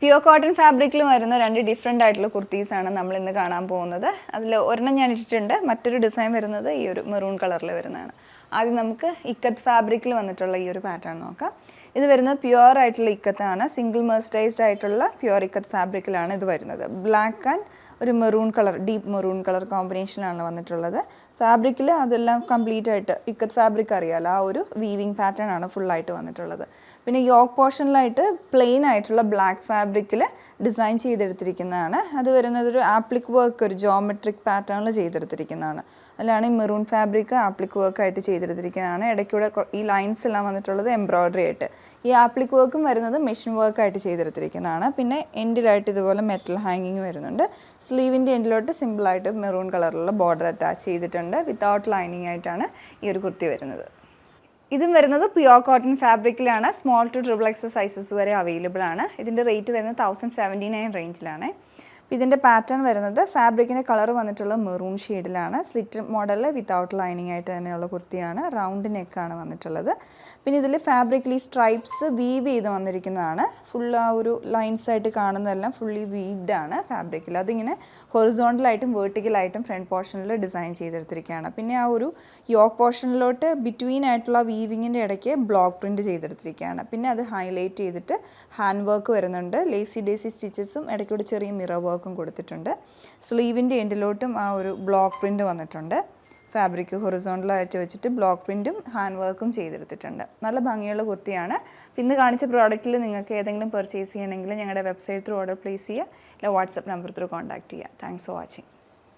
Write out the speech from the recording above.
Pure cotton ഫാബ്രിക്കിൽ വരുന്ന രണ്ട് ഡിഫറെൻ്റ് ആയിട്ടുള്ള കുർത്തീസാണ് നമ്മൾ ഇന്ന് കാണാൻ പോകുന്നത്. അതിൽ ഒരെണ്ണം ഞാൻ ഇട്ടിട്ടുണ്ട്, മറ്റൊരു ഡിസൈൻ വരുന്നത് ഈ ഒരു മെറൂൺ കളറിൽ വരുന്നതാണ്. ആദ്യം നമുക്ക് ഇക്കത്ത് ഫാബ്രിക്കിൽ വന്നിട്ടുള്ള ഈ ഒരു പാറ്റേൺ നോക്കാം. ഇത് വരുന്നത് പ്യുവർ ആയിട്ടുള്ള ഇക്കത്താണ്, സിംഗിൾ മെർസ്റ്റൈസ്ഡ് ആയിട്ടുള്ള പ്യുവർ ഇക്കത്ത് ഫാബ്രിക്കിലാണ് ഇത് വരുന്നത്. ബ്ലാക്ക് ആൻഡ് ഒരു maroon colour, deep maroon colour കോമ്പിനേഷനാണ് വന്നിട്ടുള്ളത്. ഫാബ്രിക്കിൽ അതെല്ലാം കംപ്ലീറ്റ് ആയിട്ട് ഇക്കത്ത് ഫാബ്രിക് അറിയാമല്ലോ, ആ ഒരു വീവിങ് പാറ്റേൺ ആണ് ഫുള്ളായിട്ട് വന്നിട്ടുള്ളത്. പിന്നെ യോക്ക് പോർഷനിലായിട്ട് പ്ലെയിൻ ആയിട്ടുള്ള ബ്ലാക്ക് ഫാബ്രിക്കിൽ ഡിസൈൻ ചെയ്തെടുത്തിരിക്കുന്നതാണ്. അത് വരുന്നത് ഒരു ആപ്ലിക് വർക്ക്, ഒരു ജോമെട്രിക് പാറ്റേണിൽ ചെയ്തെടുത്തിരിക്കുന്നതാണ്. അതിലാണ് ഈ മെറൂൺ ഫാബ്രിക് ആപ്ലിക് വർക്കായിട്ട് ചെയ്തെടുത്തിരിക്കുന്നതാണ്. ഇടയ്ക്കൂടെ ഈ ലൈൻസ് എല്ലാം വന്നിട്ടുള്ളത് എംബ്രോയ്ഡറി ആയിട്ട്. ഈ ആപ്ലിക് വർക്കും വരുന്നത് മെഷീൻ വർക്കായിട്ട് ചെയ്തെടുത്തിരിക്കുന്നതാണ്. പിന്നെ എൻഡിലായിട്ട് ഇതുപോലെ മെറ്റൽ ഹാങ്ങിങ് വരുന്നുണ്ട്. സ്ലീവിൻ്റെ എൻഡിലോട്ട് സിമ്പിളായിട്ട് മെറൂൺ കളറിലുള്ള ബോർഡർ അറ്റാച്ച് ചെയ്തിട്ടുണ്ട്. വിത്തൗട്ട് ലൈനിങ് ആയിട്ടാണ് ഈ ഒരു കുർത്തി വരുന്നത്. ഇതും വരുന്നത് പ്യുവർ കോട്ടൺ ഫാബ്രിക്കിലാണ്. Small to triple X sizes വരെ അവൈലബിൾ ആണ്. ഇതിൻ്റെ റേറ്റ് വരുന്നത് 1079 റേഞ്ചിലാണ്. ഇതിൻ്റെ പാറ്റേൺ വരുന്നത് ഫാബ്രിക്കിൻ്റെ കളർ വന്നിട്ടുള്ള മെറൂൺ ഷെയ്ഡിലാണ്. സ്ലിറ്റ് മോഡലിൽ വിത്തൗട്ട് ലൈനിങ് ആയിട്ട് തന്നെയുള്ള കുർത്തിയാണ്. റൗണ്ട് നെക്കാണ് വന്നിട്ടുള്ളത്. പിന്നെ ഇതിൽ ഫാബ്രിക്കിൽ ഈ സ്ട്രൈപ്സ് വീവ് ചെയ്ത് വന്നിരിക്കുന്നതാണ്. ഫുൾ ആ ഒരു ലൈൻസ് ആയിട്ട് കാണുന്നതെല്ലാം ഫുള്ളി വീവ്ഡ് ആണ് ഫാബ്രിക്കിൽ. അതിങ്ങനെ ഹൊറിസോണ്ടലായിട്ടും വേർട്ടിക്കലായിട്ടും ഫ്രണ്ട് പോർഷനിൽ ഡിസൈൻ ചെയ്തെടുത്തിരിക്കുകയാണ്. പിന്നെ ആ ഒരു യോക്ക് പോർഷനിലോട്ട് ബിറ്റ്വീൻ ആയിട്ടുള്ള വീവിങ്ങിൻ്റെ ഇടയ്ക്ക് ബ്ലോക്ക് പ്രിൻറ്റ് ചെയ്തെടുത്തിരിക്കുകയാണ്. പിന്നെ അത് ഹൈലൈറ്റ് ചെയ്തിട്ട് ഹാൻഡ് വർക്ക് വരുന്നുണ്ട്. ലേസി ഡേസി സ്റ്റിച്ചസും ഇടയ്ക്കൂടെ ചെറിയ മിറർ വർക്കും കൊടുത്തിട്ടുണ്ട്. സ്ലീവിൻ്റെ എൻഡിലോട്ടും ആ ഒരു ബ്ലോക്ക് പ്രിൻറ്റ് വന്നിട്ടുണ്ട്. ഫാബ്രിക് ഹൊറിസോണ്ടലായിട്ട് വെച്ചിട്ട് ബ്ലോക്ക് പ്രിൻറ്റും ഹാൻഡ് വർക്കും ചെയ്തെടുത്തിട്ടുണ്ട്. നല്ല ഭംഗിയുള്ള കുർത്തിയാണ്. ഇന്ന് കാണിച്ച പ്രോഡക്റ്റിൽ നിങ്ങൾക്ക് ഏതെങ്കിലും പർച്ചേസ് ചെയ്യണമെങ്കിൽ ഞങ്ങളുടെ വെബ്സൈറ്റ് ത്രൂ ഓർഡർ പ്ലേസ് ചെയ്യുക, അല്ല വാട്സപ്പ് നമ്പർ ത്രൂ കോൺടാക്ട് ചെയ്യുക. Thanks for watching.